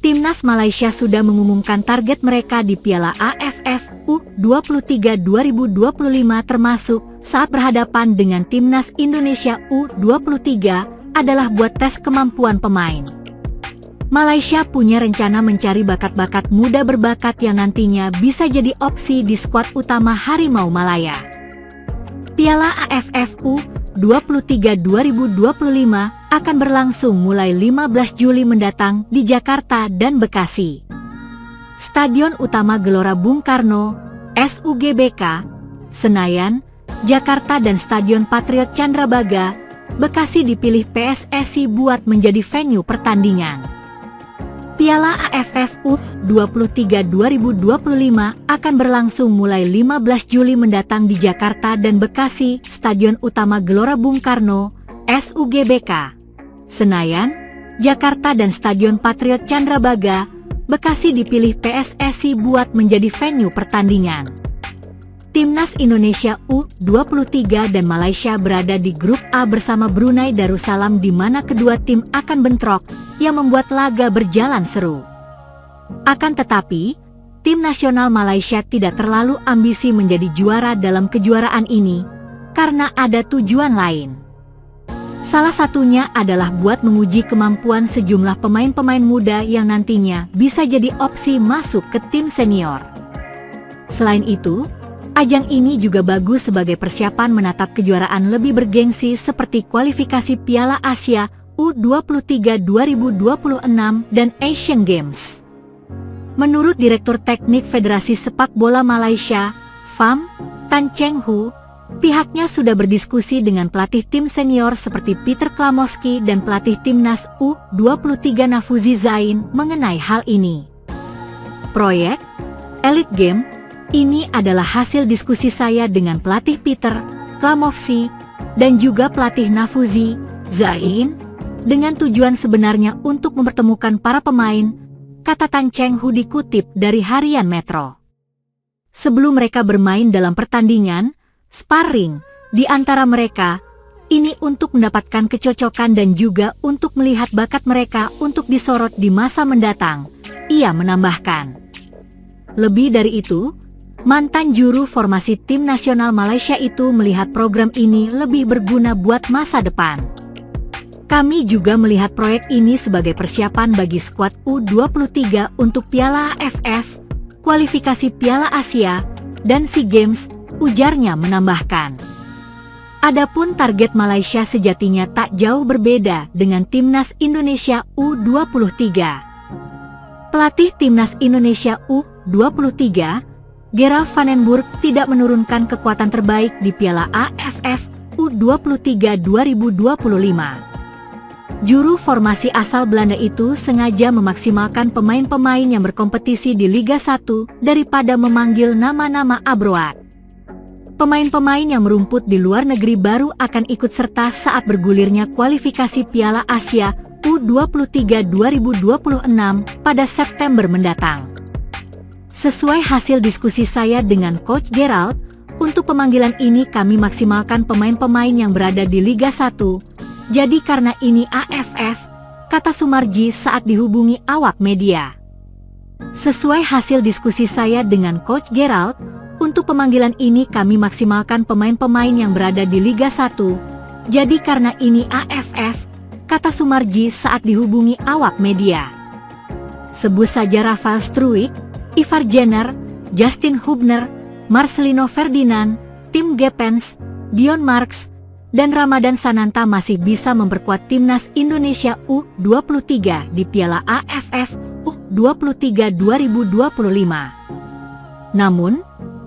Timnas Malaysia sudah mengumumkan target mereka di Piala AFF U23 2025 termasuk saat berhadapan dengan Timnas Indonesia U23 adalah buat tes kemampuan pemain. Malaysia punya rencana mencari bakat-bakat muda berbakat yang nantinya bisa jadi opsi di skuad utama Harimau Malaya. Piala AFF U23 2025 akan berlangsung mulai 15 Juli mendatang di Jakarta dan Bekasi. Stadion utama Gelora Bung Karno, SUGBK, Senayan, Jakarta dan Stadion Patriot Candrabaga, Bekasi dipilih PSSI buat menjadi venue pertandingan. Piala AFF U23 2025 akan berlangsung mulai 15 Juli mendatang di Jakarta dan Bekasi, Stadion utama Gelora Bung Karno, SUGBK, Senayan, Jakarta dan Stadion Patriot Candrabaga, Bekasi dipilih PSSI buat menjadi venue pertandingan. Timnas Indonesia U23 dan Malaysia berada di grup A bersama Brunei Darussalam di mana kedua tim akan bentrok yang membuat laga berjalan seru. Akan tetapi, tim nasional Malaysia tidak terlalu ambisi menjadi juara dalam kejuaraan ini karena ada tujuan lain. Salah satunya adalah buat menguji kemampuan sejumlah pemain-pemain muda yang nantinya bisa jadi opsi masuk ke tim senior. Selain itu, ajang ini juga bagus sebagai persiapan menatap kejuaraan lebih bergengsi seperti kualifikasi Piala Asia U23 2026 dan Asian Games. Menurut Direktur Teknik Federasi Sepak Bola Malaysia, FAM, Tan Cheng Hu, pihaknya sudah berdiskusi dengan pelatih tim senior seperti Peter Klamoski dan pelatih timnas U23 Nafuzi Zain mengenai hal ini. Proyek Elite Game ini adalah hasil diskusi saya dengan pelatih Peter Klamoski dan juga pelatih Nafuzi Zain dengan tujuan sebenarnya untuk mempertemukan para pemain, kata Tan Cheng Hu dikutip dari Harian Metro. Sebelum mereka bermain dalam pertandingan, sparring di antara mereka, ini untuk mendapatkan kecocokan dan juga untuk melihat bakat mereka untuk disorot di masa mendatang, ia menambahkan. Lebih dari itu, mantan juru formasi tim nasional Malaysia itu melihat program ini lebih berguna buat masa depan. Kami juga melihat proyek ini sebagai persiapan bagi skuad U23 untuk Piala AFF, kualifikasi Piala Asia, dan SEA Games, ujarnya menambahkan. Adapun target Malaysia sejatinya tak jauh berbeda dengan Timnas Indonesia U23. Pelatih Timnas Indonesia U23, Gerard van den Burg tidak menurunkan kekuatan terbaik di Piala AFF U23 2025. Juru formasi asal Belanda itu sengaja memaksimalkan pemain-pemain yang berkompetisi di Liga 1 daripada memanggil nama-nama abroad. Pemain-pemain yang merumput di luar negeri baru akan ikut serta saat bergulirnya kualifikasi Piala Asia U23 2026 pada September mendatang. Sesuai hasil diskusi saya dengan Coach Gerald, untuk pemanggilan ini kami maksimalkan pemain-pemain yang berada di Liga 1. Jadi karena ini AFF, kata Sumarji saat dihubungi awak media. Sesuai hasil diskusi saya dengan Coach Gerald, untuk pemanggilan ini kami maksimalkan pemain-pemain yang berada di Liga 1. Jadi karena ini AFF, kata Sumarji saat dihubungi awak media. Sebut saja Rafael Struijk, Ivar Jenner, Justin Hubner, Marcelino Ferdinand, Tim Geppens, Dion Marks, dan Ramadan Sananta masih bisa memperkuat Timnas Indonesia U23 di Piala AFF U23 2025. Namun,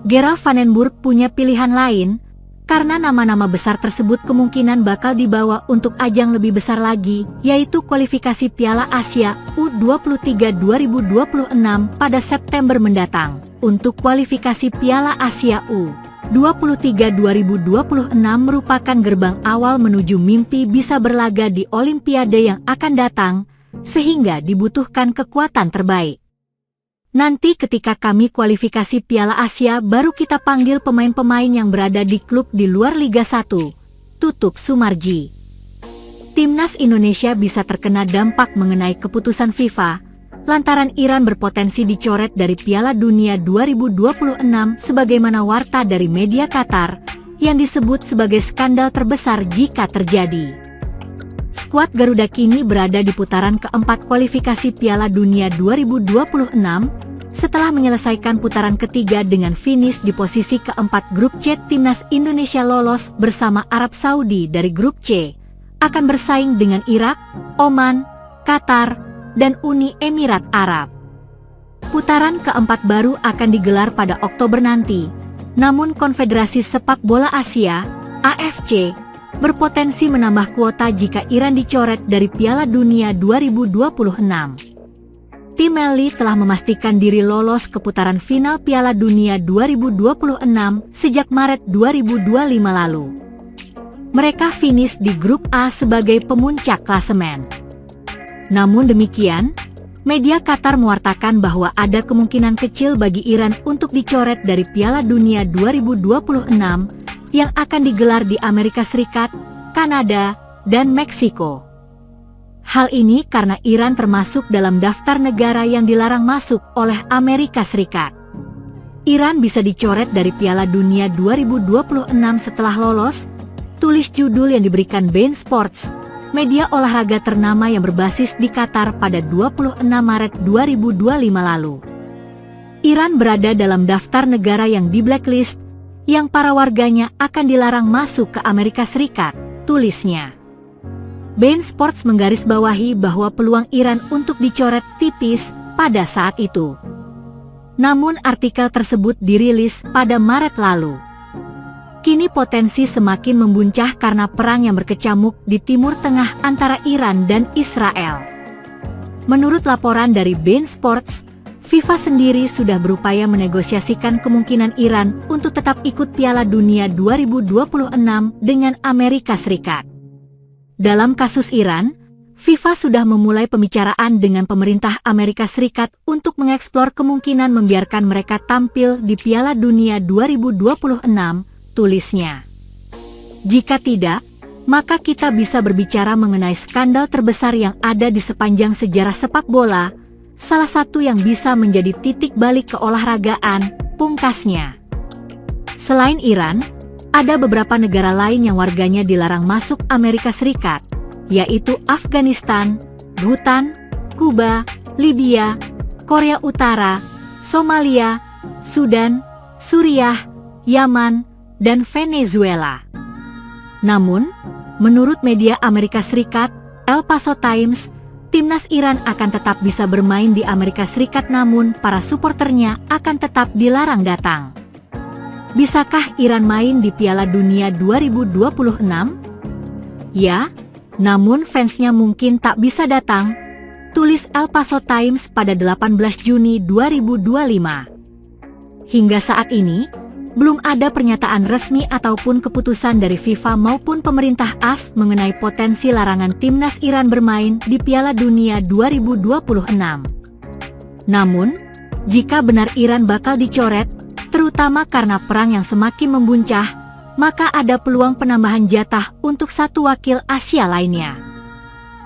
Gerard van den Burg punya pilihan lain, karena nama-nama besar tersebut kemungkinan bakal dibawa untuk ajang lebih besar lagi, yaitu kualifikasi Piala Asia U23 2026 pada September mendatang. Untuk kualifikasi Piala Asia U23 2026 merupakan gerbang awal menuju mimpi bisa berlaga di Olimpiade yang akan datang, sehingga dibutuhkan kekuatan terbaik. Nanti ketika kami kualifikasi Piala Asia baru kita panggil pemain-pemain yang berada di klub di luar Liga 1, tutup Sumarji. Timnas Indonesia bisa terkena dampak mengenai keputusan FIFA, lantaran Iran berpotensi dicoret dari Piala Dunia 2026 sebagaimana warta dari media Qatar yang disebut sebagai skandal terbesar jika terjadi. Skuad Garuda kini berada di putaran keempat kualifikasi Piala Dunia 2026 setelah menyelesaikan putaran ketiga dengan finish di posisi keempat grup C. Timnas Indonesia lolos bersama Arab Saudi dari grup C, akan bersaing dengan Irak, Oman, Qatar, dan Uni Emirat Arab. Putaran keempat baru akan digelar pada Oktober nanti, namun Konfederasi Sepak Bola Asia, AFC, berpotensi menambah kuota jika Iran dicoret dari Piala Dunia 2026. Tim Melli telah memastikan diri lolos ke putaran final Piala Dunia 2026 sejak Maret 2025 lalu. Mereka finish di grup A sebagai pemuncak klasemen. Namun demikian, media Qatar mewartakan bahwa ada kemungkinan kecil bagi Iran untuk dicoret dari Piala Dunia 2026 yang akan digelar di Amerika Serikat, Kanada, dan Meksiko. Hal ini karena Iran termasuk dalam daftar negara yang dilarang masuk oleh Amerika Serikat. Iran bisa dicoret dari Piala Dunia 2026 setelah lolos, tulis judul yang diberikan beIN Sports, media olahraga ternama yang berbasis di Qatar pada 26 Maret 2025 lalu. Iran berada dalam daftar negara yang di blacklist, yang para warganya akan dilarang masuk ke Amerika Serikat, tulisnya. beIN Sports menggarisbawahi bahwa peluang Iran untuk dicoret tipis pada saat itu. Namun artikel tersebut dirilis pada Maret lalu. Kini potensi semakin membuncah karena perang yang berkecamuk di Timur Tengah antara Iran dan Israel. Menurut laporan dari beIN Sports, FIFA sendiri sudah berupaya menegosiasikan kemungkinan Iran untuk tetap ikut Piala Dunia 2026 dengan Amerika Serikat. Dalam kasus Iran, FIFA sudah memulai pembicaraan dengan pemerintah Amerika Serikat untuk mengeksplor kemungkinan membiarkan mereka tampil di Piala Dunia 2026, tulisnya. Jika tidak, maka kita bisa berbicara mengenai skandal terbesar yang ada di sepanjang sejarah sepak bola, salah satu yang bisa menjadi titik balik keolahragaan, pungkasnya. Selain Iran, ada beberapa negara lain yang warganya dilarang masuk Amerika Serikat, yaitu Afghanistan, Bhutan, Kuba, Libya, Korea Utara, Somalia, Sudan, Suriah, Yaman, dan Venezuela. Namun, menurut media Amerika Serikat, El Paso Times, timnas Iran akan tetap bisa bermain di Amerika Serikat namun para suporternya akan tetap dilarang datang. Bisakah Iran main di Piala Dunia 2026? Ya, namun fansnya mungkin tak bisa datang, tulis El Paso Times pada 18 Juni 2025. Hingga saat ini, belum ada pernyataan resmi ataupun keputusan dari FIFA maupun pemerintah AS mengenai potensi larangan timnas Iran bermain di Piala Dunia 2026. Namun, jika benar Iran bakal dicoret, terutama karena perang yang semakin membuncah, maka ada peluang penambahan jatah untuk satu wakil Asia lainnya.